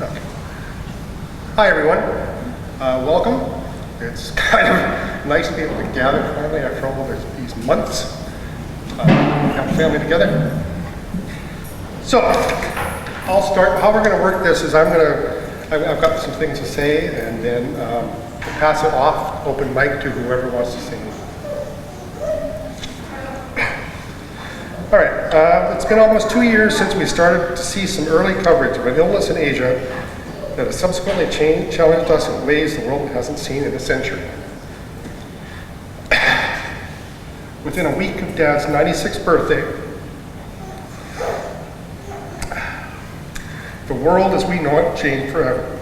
Okay. Hi everyone, welcome. It's kind of nice to be able to gather finally after all these months, have family together. So, I'll start. How we're going to work this is I've got some things to say, and then pass it off, open mic to whoever wants to sing. All right, it's been almost 2 years since we started to see some early coverage of an illness in Asia that has subsequently challenged us in ways the world hasn't seen in a century. Within a week of Dad's 96th birthday, the world as we know it changed forever.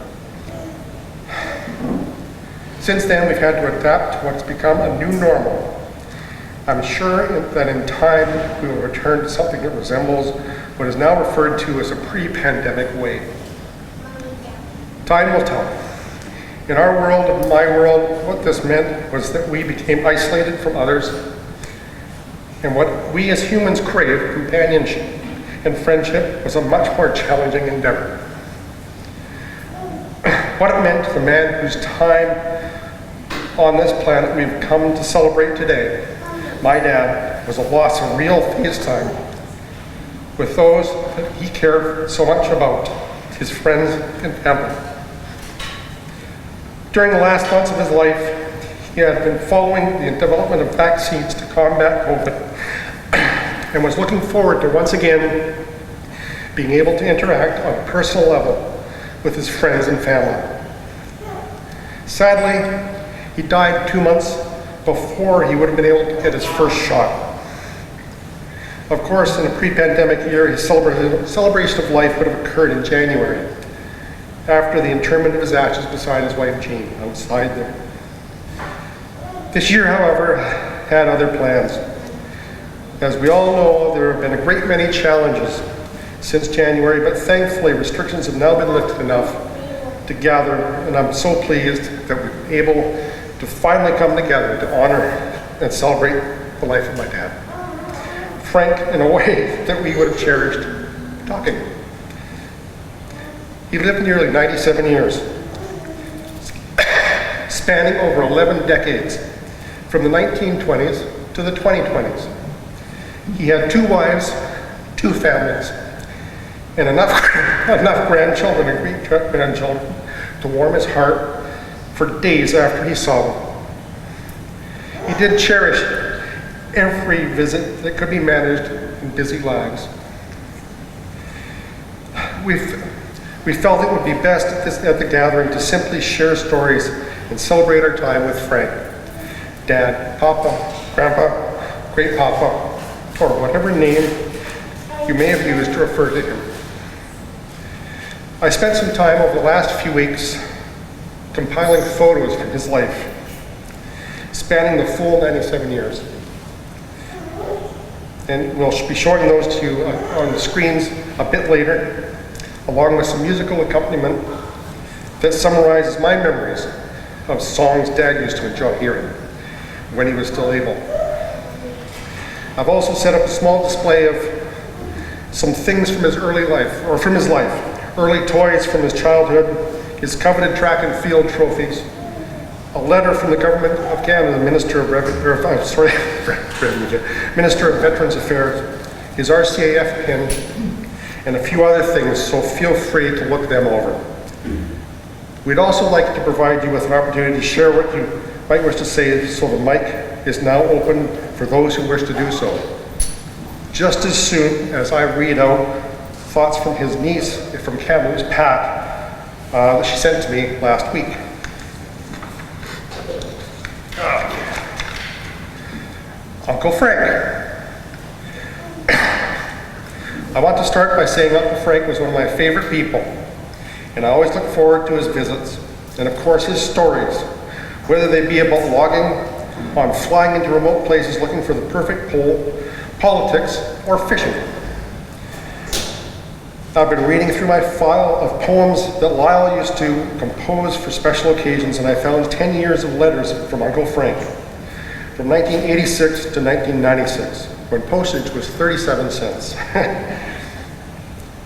Since then, we've had to adapt to what's become a new normal. I'm sure that in time we will return to something that resembles what is now referred to as a pre-pandemic way. Time will tell. In our world, in my world, what this meant was that we became isolated from others, and what we as humans crave, companionship and friendship, was a much more challenging endeavor. What it meant to the man whose time on this planet we've come to celebrate today, my dad, was a loss of real face time with those that he cared so much about, his friends and family. During the last months of his life, he had been following the development of vaccines to combat COVID and was looking forward to once again being able to interact on a personal level with his friends and family. Sadly, he died 2 months before he would have been able to get his first shot. Of course, in a pre-pandemic year, his celebration of life would have occurred in January, after the interment of his ashes beside his wife Jean, outside there. This year, however, had other plans. As we all know, there have been a great many challenges since January, but thankfully restrictions have now been lifted enough to gather, and I'm so pleased that we're able to finally come together to honor and celebrate the life of my dad. Frank, in a way that we would have cherished talking. He lived nearly 97 years, spanning over 11 decades, from the 1920s to the 2020s. He had 2 wives, 2 families, and enough grandchildren and great-grandchildren to warm his heart for days after he saw them. He did cherish every visit that could be managed in busy lives. We felt it would be best at the gathering to simply share stories and celebrate our time with Frank, Dad, Papa, Grandpa, Great Papa, or whatever name you may have used to refer to him. I spent some time over the last few weeks compiling photos from his life, spanning the full 97 years. And we'll be showing those to you on the screens a bit later, along with some musical accompaniment that summarizes my memories of songs Dad used to enjoy hearing when he was still able. I've also set up a small display of some things from his early life, or from his life, early toys from his childhood, his coveted track and field trophies, a letter from the Government of Canada, Minister of Veterans Affairs, his RCAF pin, and a few other things, so feel free to look them over. We'd also like to provide you with an opportunity to share what you might wish to say, so the mic is now open for those who wish to do so. Just as soon as I read out thoughts from his niece, from Kamloops, Pat, that she sent to me last week. Uncle Frank. I want to start by saying Uncle Frank was one of my favorite people, and I always look forward to his visits, and of course his stories, whether they be about logging on flying into remote places looking for the perfect pole, politics, or fishing. I've been reading through my file of poems that Lyle used to compose for special occasions, and I found 10 years of letters from Uncle Frank, from 1986 to 1996, when postage was 37 cents.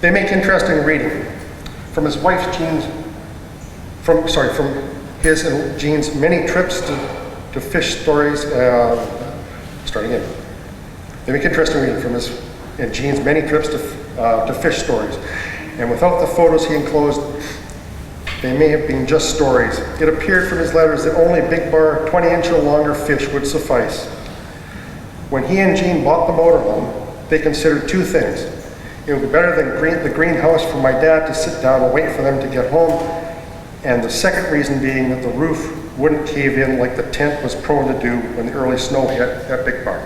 They make interesting reading. From his wife's Jean's, from his and Jean's many trips to fish stories, start again. They make interesting reading from his and Jean's many trips to fish stories. And without the photos he enclosed, they may have been just stories. It appeared from his letters that only big bar, 20-inch or longer fish would suffice. When he and Jean bought the motorhome, they considered two things. It would be better than the greenhouse for my dad to sit down and wait for them to get home, and the second reason being that the roof wouldn't cave in like the tent was prone to do when the early snow hit at Big Bar.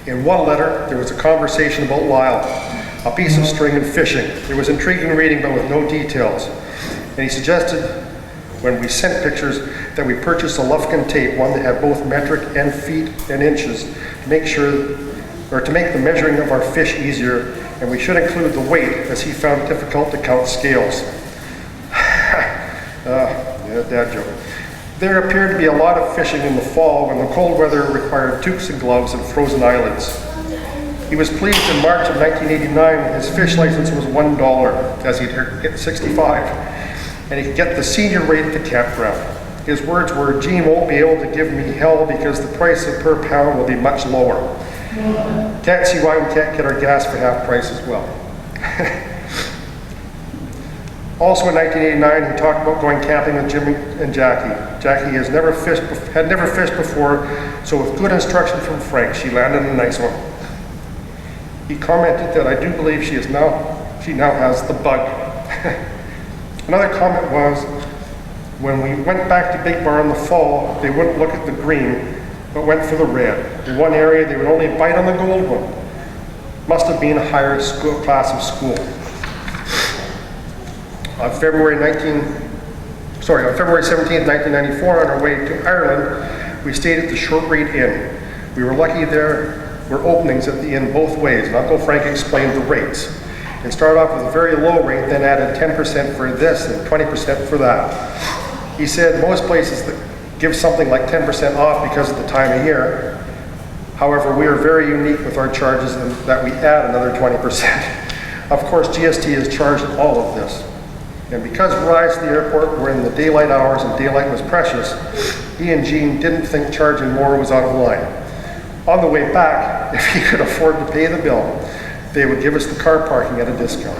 In one letter, there was a conversation about Lyle, a piece of string and fishing. It was intriguing reading, but with no details. And he suggested, when we sent pictures, that we purchase a Lufkin tape, one that had both metric and feet and inches, to make the measuring of our fish easier, and we should include the weight, as he found it difficult to count scales. Dad joke. There appeared to be a lot of fishing in the fall when the cold weather required toques and gloves and frozen eyelids. He was pleased in March of 1989 his fish license was $1, as he'd hit 65, and he could get the senior rate at the campground. His words were, "Gene won't be able to give me hell because the price per pound will be much lower. Can't see why we can't get our gas for half price as well." Also in 1989, he talked about going camping with Jimmy and Jackie. Jackie had never fished before, so with good instruction from Frank, she landed a nice one. He commented that I do believe she now has the bug. Another comment was, when we went back to Big Bar in the fall, they wouldn't look at the green, but went for the red. In one area, they would only bite on the gold one. Must have been a higher class of school. On February 17th, 1994, on our way to Ireland, we stayed at the Shortreid Inn. We were lucky there were openings at the inn both ways, and Uncle Frank explained the rates. And started off with a very low rate, then added 10% for this and 20% for that. He said most places that give something like 10% off because of the time of year. However, we are very unique with our charges in that we add another 20%. Of course, GST is charged in all of this. And because rides to the airport were in the daylight hours and daylight was precious, he and Jean didn't think charging more was out of line. On the way back, if he could afford to pay the bill, they would give us the car parking at a discount.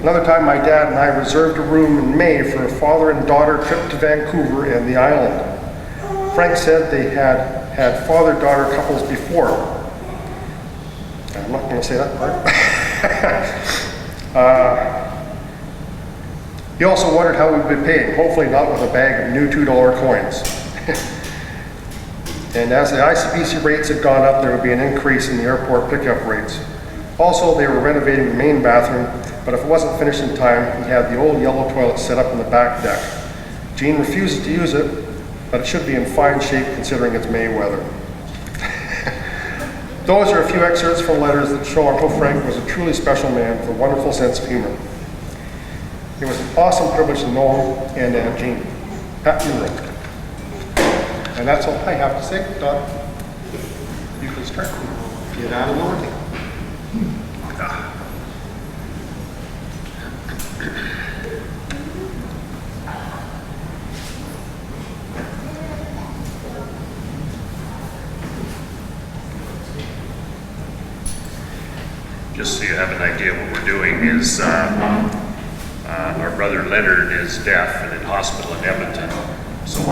Another time, my dad and I reserved a room in May for a father and daughter trip to Vancouver and the island. Frank said they had father-daughter couples before. I'm not going to say that part. He also wondered how we'd be paying, hopefully not with a bag of new $2 coins. And as the ICBC rates had gone up, there would be an increase in the airport pickup rates. Also, they were renovating the main bathroom, but if it wasn't finished in time, he had the old yellow toilet set up in the back deck. Jean refuses to use it, but it should be in fine shape considering it's May weather. Those are a few excerpts from letters that show Uncle Frank was a truly special man with a wonderful sense of humor. It was an awesome privilege to know him and Aunt Jean. Pat Munro. And that's all I have to say. Doc, you can start. Get out of the way. Just so you have an idea, what we're doing is our brother Leonard is deaf and in hospital in Edmonton. So we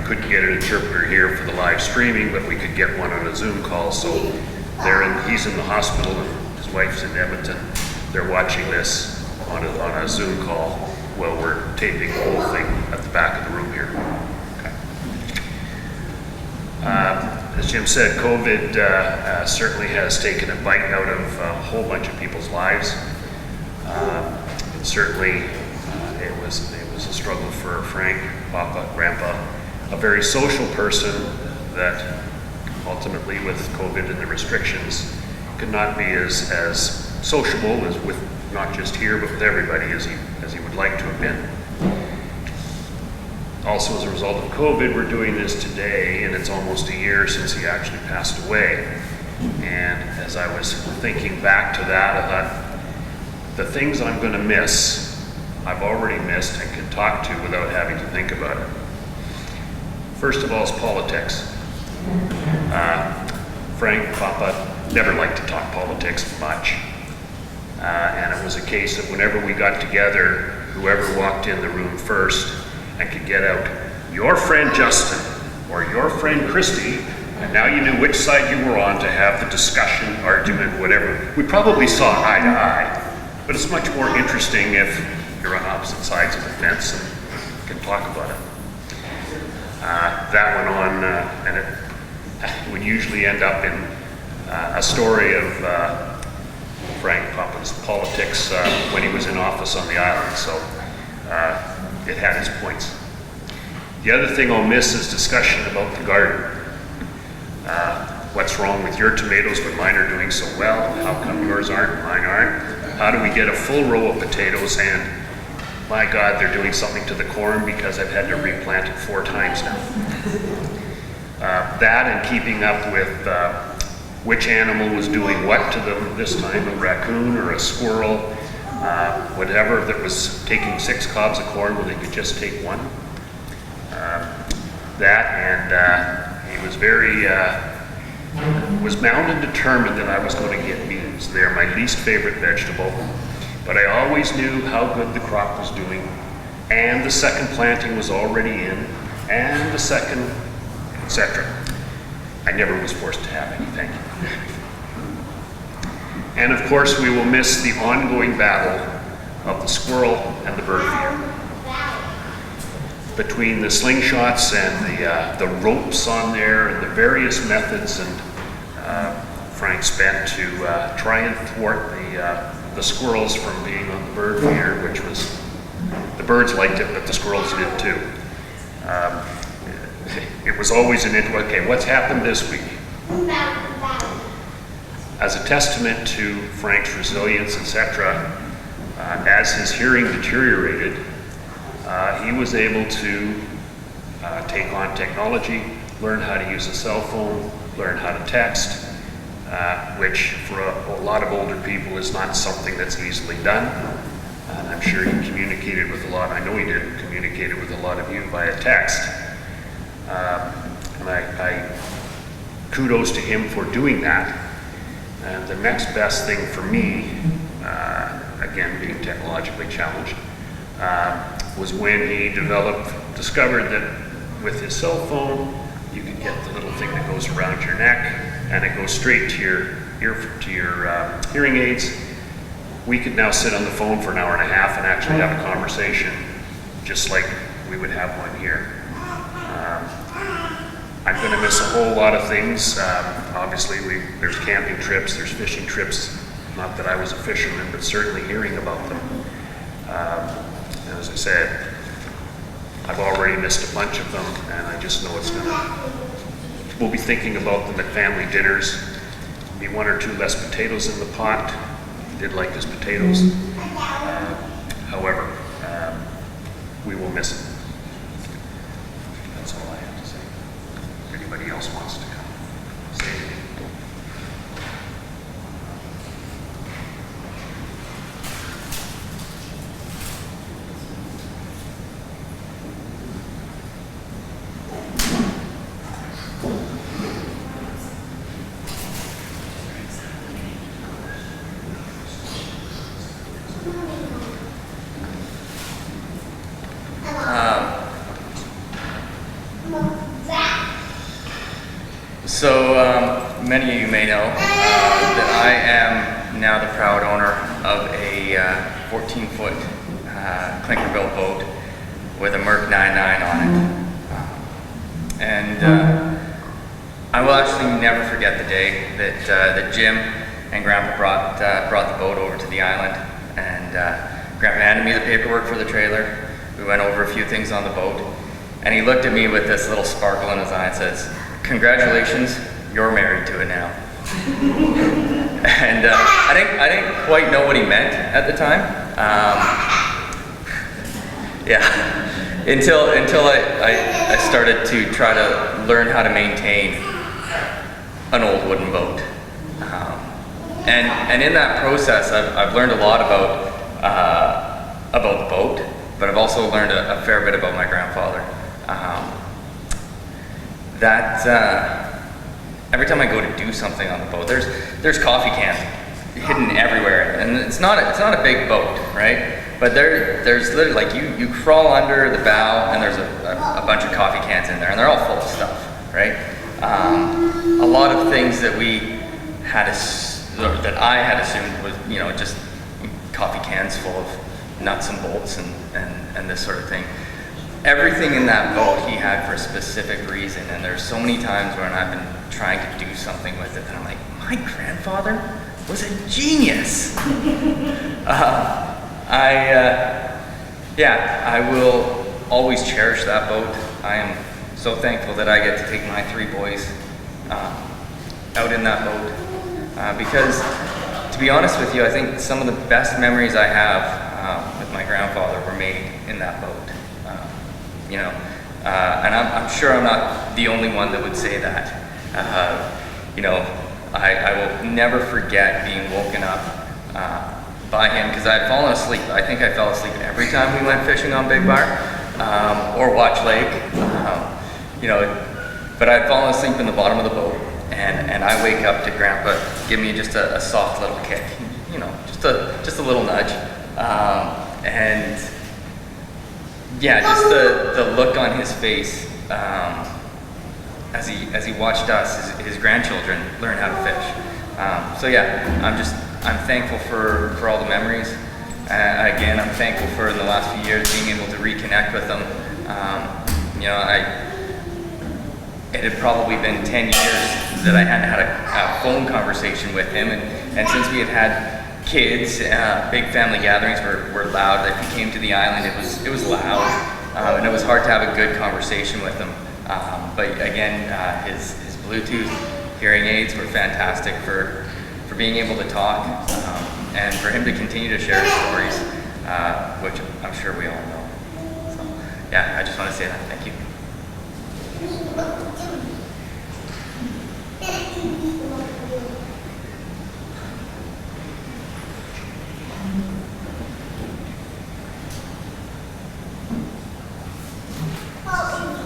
couldn't get an interpreter here for the live streaming, but we could get one on a Zoom call. So he's in the hospital and his wife's in Edmonton. They're watching this on a Zoom call while we're taping the whole thing at the back of the room here. Okay. As Jim said, COVID certainly has taken a bite out of a whole bunch of people's lives. And certainly it was a struggle for Frank, Papa, Grandpa, a very social person that ultimately with COVID and the restrictions could not be as sociable as with not just here but with everybody as he would like to have been. Also, as a result of COVID, we're doing this today, and it's almost a year since he actually passed away. And as I was thinking back to that, I thought, the things I'm going to miss, I've already missed and can talk to without having to think about it. First of all is politics. Frank Papa never liked to talk politics much. And it was a case of whenever we got together, whoever walked in the room first and could get out, your friend Justin or your friend Christy, and now you knew which side you were on to have the discussion, argument, whatever. We probably saw eye to eye, but it's much more interesting if you're on opposite sides of the fence and can talk about it. That went on, and it would usually end up in a story of Frank Papa's politics when he was in office on the island, so it had its points. The other thing I'll miss is discussion about the garden. What's wrong with your tomatoes when mine are doing so well? How come yours aren't and mine aren't? How do we get a full row of potatoes and my God, they're doing something to the corn because I've had to replant it 4 times now. That and keeping up with which animal was doing what to them this time, a raccoon or a squirrel, whatever that was taking 6 cobs of corn when they could just take 1. That and he was very, was bound and determined that I was going to get beans. They're my least favorite vegetable. But I always knew how good the crop was doing, and the second planting was already in, and the second, etc. I never was forced to have any, thank you. And of course, we will miss the ongoing battle of the squirrel and the bird feeder. Between the slingshots and the ropes on there and the various methods and Frank spent to try and thwart the squirrels from being on the bird feeder, which was, the birds liked it, but the squirrels did too. It was always an issue, okay, what's happened this week? As a testament to Frank's resilience, etc., as his hearing deteriorated, he was able to take on technology, learn how to use a cell phone, learn how to text, which for a lot of older people is not something that's easily done. And I'm sure he communicated with a lot, I know he did, communicated with a lot of you via text. And I kudos to him for doing that. And the next best thing for me, again being technologically challenged, was when he discovered that with his cell phone, you could get the little thing that goes around your neck, and it goes straight to your hearing aids. We could now sit on the phone for an hour and a half and actually have a conversation, just like we would have one here. I'm going to miss a whole lot of things. Obviously, there's camping trips, there's fishing trips. Not that I was a fisherman, but certainly hearing about them. And as I said, I've already missed a bunch of them, and I just know we'll be thinking about them at family dinners. Be 1 or 2 less potatoes in the pot. He did like his potatoes. However, we will miss him. That's all I have to say. If anybody else wants to come, say anything. Many of you may know that I am now the proud owner of a 14-foot clinker-built boat with a Merc 99 on it. And I will actually never forget the day that Jim and Grandpa brought the boat over to the island. And Grandpa handed me the paperwork for the trailer. We went over a few things on the boat. And he looked at me with this little sparkle in his eye and says, "Congratulations, you're married to it now." And I didn't quite know what he meant at the time. Yeah. until I started to try to learn how to maintain an old wooden boat. And in that process, I've learned a lot about the boat, but I've also learned a fair bit about my grandfather. Every time I go to do something on the boat, there's coffee cans hidden everywhere, and it's not a big boat, right? But there's literally, like, you crawl under the bow, and there's a bunch of coffee cans in there, and they're all full of stuff, right? A lot of things that that I had assumed was, just coffee cans full of nuts and bolts and this sort of thing. Everything in that boat he had for a specific reason, and there's so many times when I've been trying to do something with it that I'm like, my grandfather was a genius. I will always cherish that boat. I am so thankful that I get to take my 3 boys out in that boat. Because, to be honest with you, I think some of the best memories I have with my grandfather were made in that boat. And I'm sure I'm not the only one that would say that. I will never forget being woken up by him, because I had fallen asleep. I think I fell asleep every time we went fishing on Big Bar or Watch Lake. But I'd fallen asleep in the bottom of the boat. And I wake up to Grandpa give me just a soft little kick, just a little nudge, and just the look on his face as he watched us, his grandchildren, learn how to fish. I'm thankful for all the memories. Again, I'm thankful for, in the last few years, being able to reconnect with them. It had probably been 10 years that I hadn't had a phone conversation with him, and since we had kids, big family gatherings were loud. If he came to the island, it was loud, and it was hard to have a good conversation with him. But again, his Bluetooth hearing aids were fantastic for being able to talk, and for him to continue to share his stories, which I'm sure we all know. So, I just want to say that. Thank you.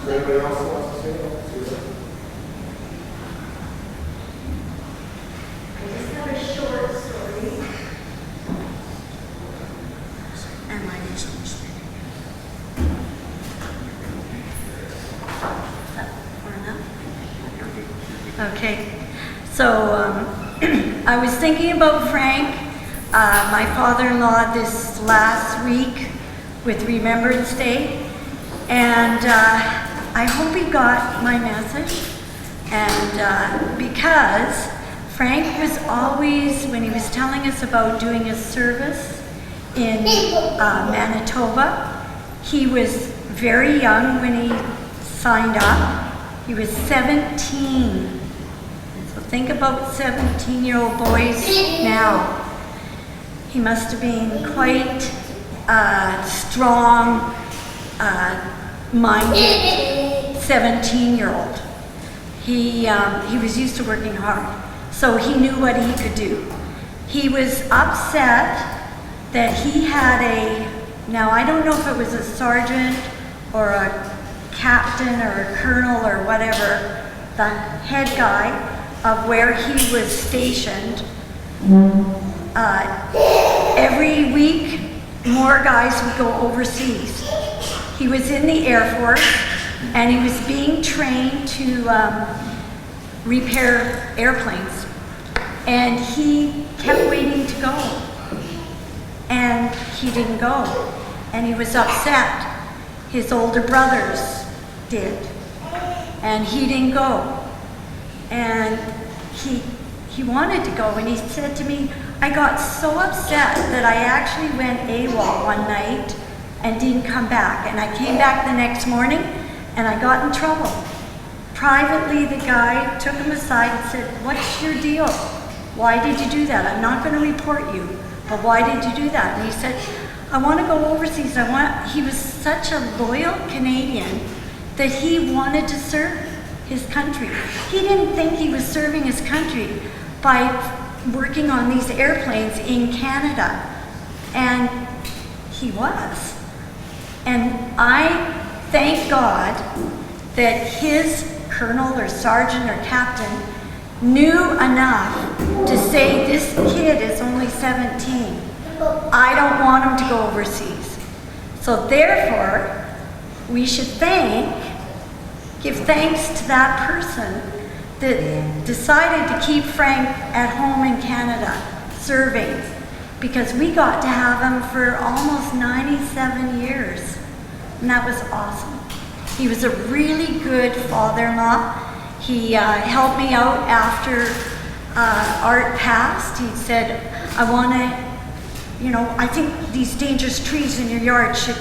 Anybody else that wants to say anything? I just have a short story. And my name is Okay, so I was thinking about Frank, my father-in-law, this last week with Remembrance Day, and I hope he got my message. And because Frank was always, when he was telling us about doing a service in Manitoba, he was very young when he signed up. He was 17. So think about 17-year-old boys now. He must have been quite strong, minded 17-year-old. He was used to working hard, so he knew what he could do. He was upset that he had now I don't know if it was a sergeant or a captain or a colonel or whatever, the head guy of where he was stationed. Every week, more guys would go overseas. He was in the Air Force, and he was being trained to repair airplanes. And he kept waiting to go. And he didn't go. And he was upset. His older brothers did. And he didn't go. And he wanted to go, and he said to me, I got so upset that I actually went AWOL one night and didn't come back. And I came back the next morning, and I got in trouble. Privately, the guy took him aside and said, what's your deal? Why did you do that? I'm not going to report you, but why did you do that? And he said, I want to go overseas. He was such a loyal Canadian that he wanted to serve his country. He didn't think he was serving his country by working on these airplanes in Canada. And he was. And I thank God that his colonel or sergeant or captain knew enough to say, this kid is only 17. I don't want him to go overseas. So therefore, we should give thanks to that person that decided to keep Frank at home in Canada, serving, because we got to have him for almost 97 years, and that was awesome. He was a really good father-in-law. He helped me out after Art passed. He said, I want to, I think these dangerous trees in your yard should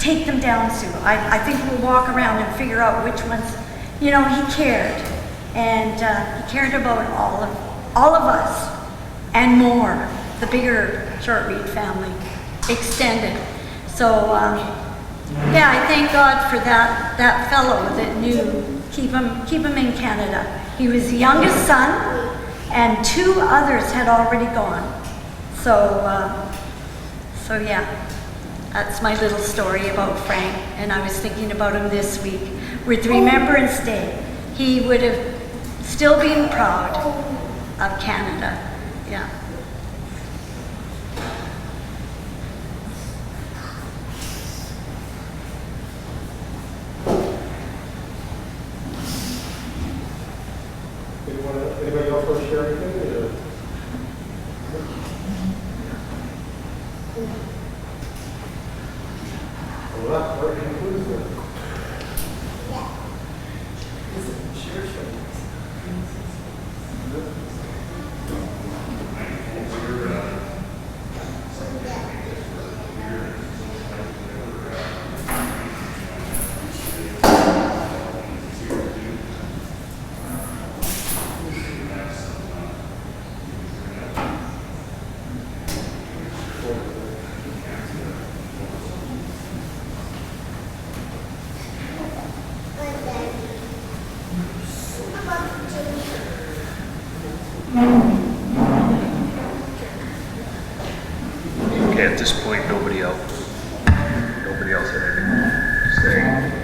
take them down, Sue. I think we'll walk around and figure out which ones, he cared. And he cared about all of us and more, the bigger Shortreid family, extended. So, I thank God for that fellow that knew, keep him in Canada. He was the youngest son, and 2 others had already gone. So yeah. That's my little story about Frank, and I was thinking about him this week. With Remembrance Day, he would have still been proud of Canada. Yeah. Anybody else want to share anything? Well, that part concludes it. Okay, at this point, nobody else had anything to say.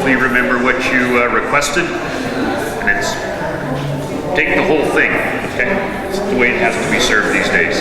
hopefully remember what you requested, and it's take the whole thing, okay? It's the way it has to be served these days.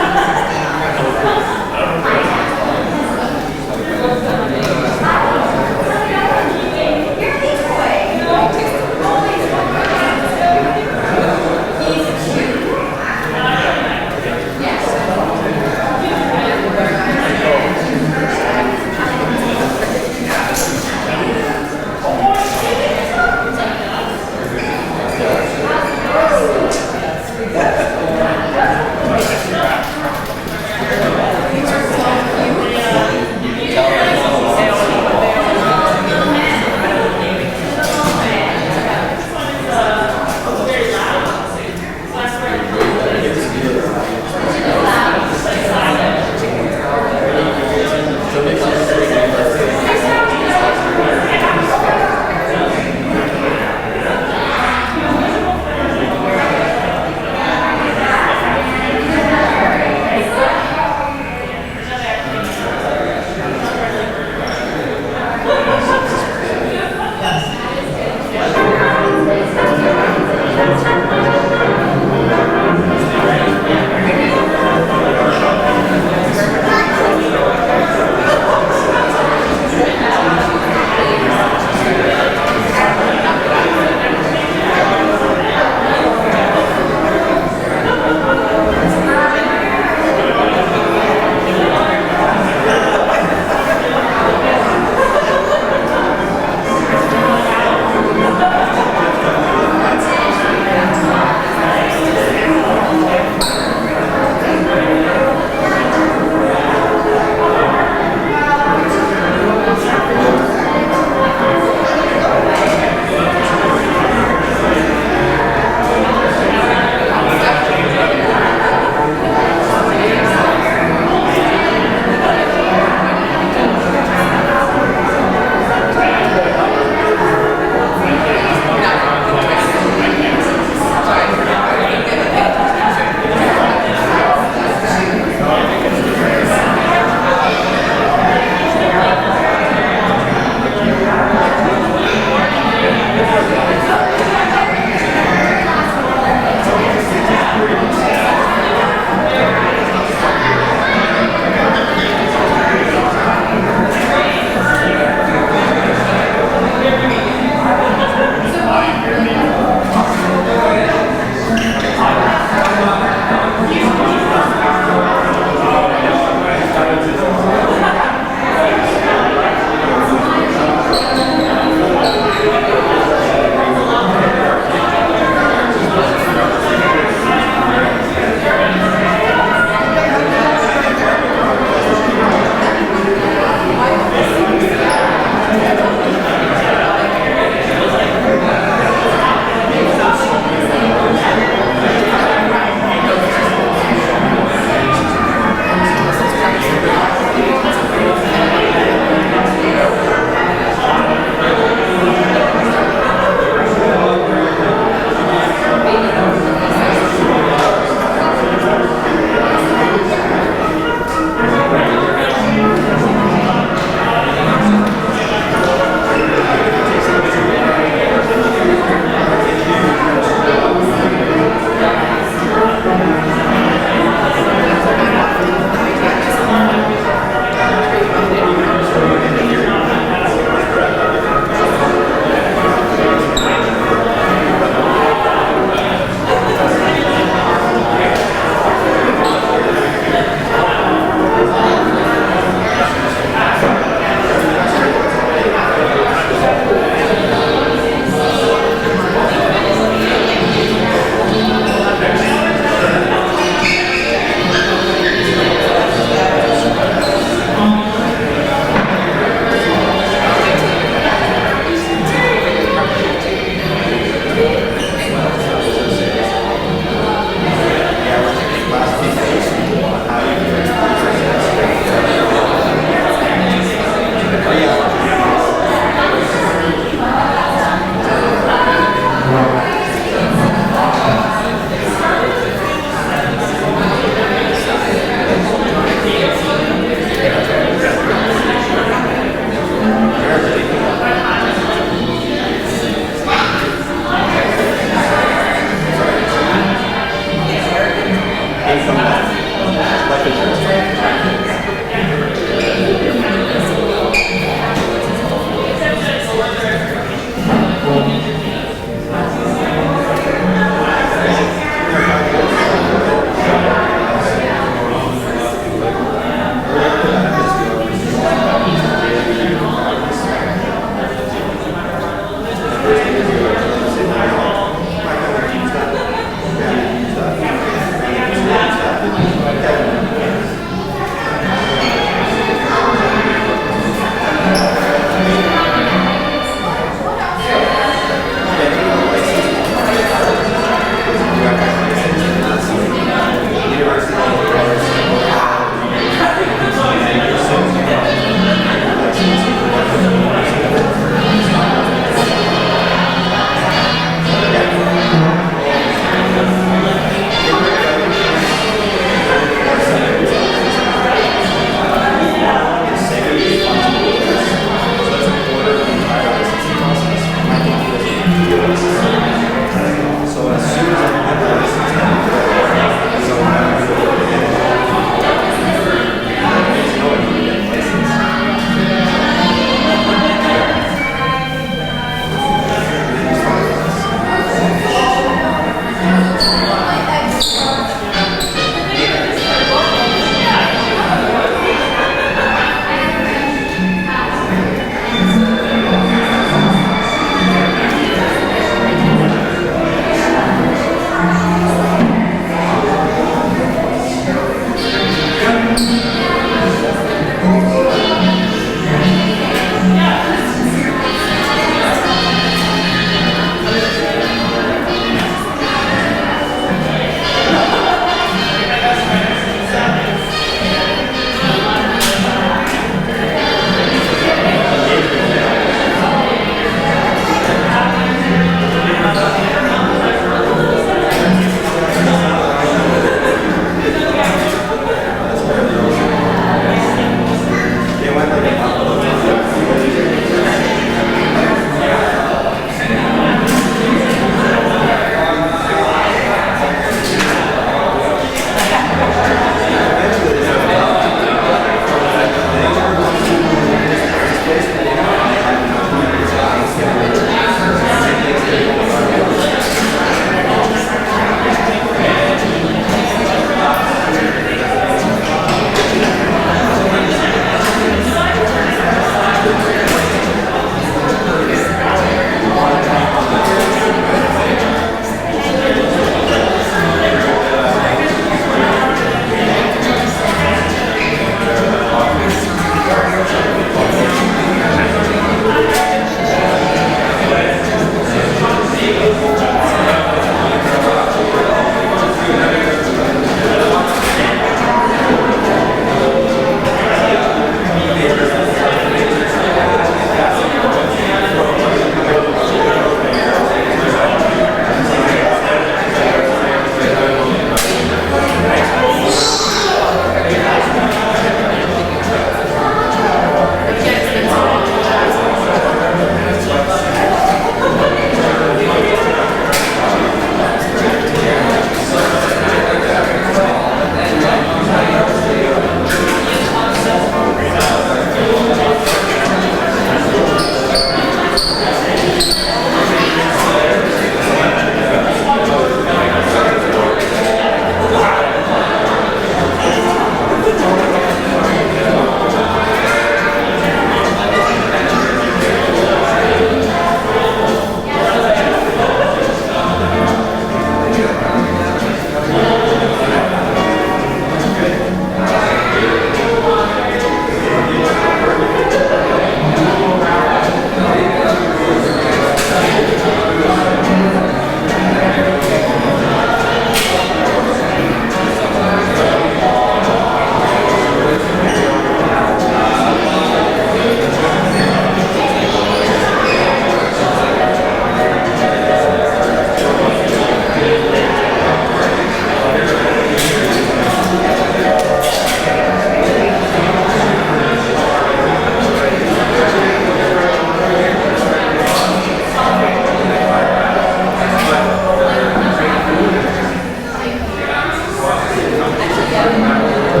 Sit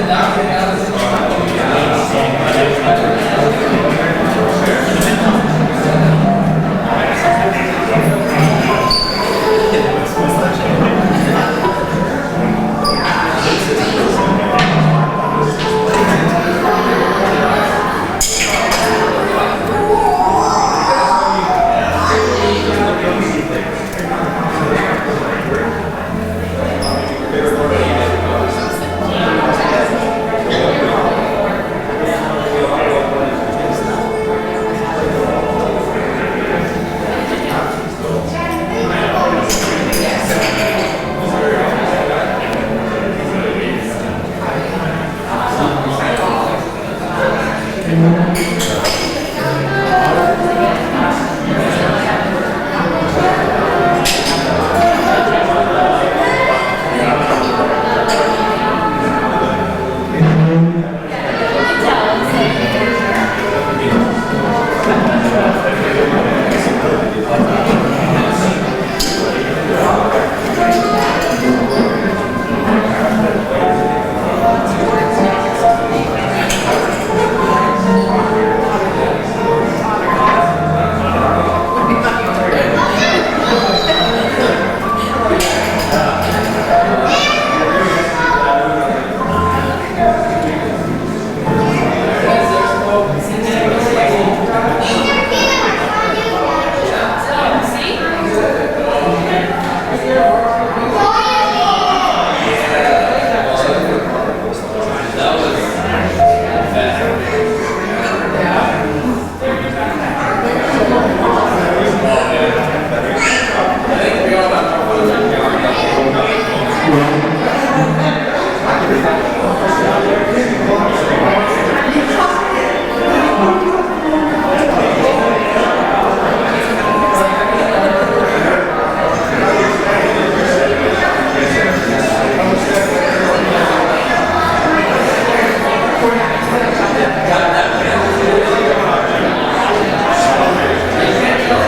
down,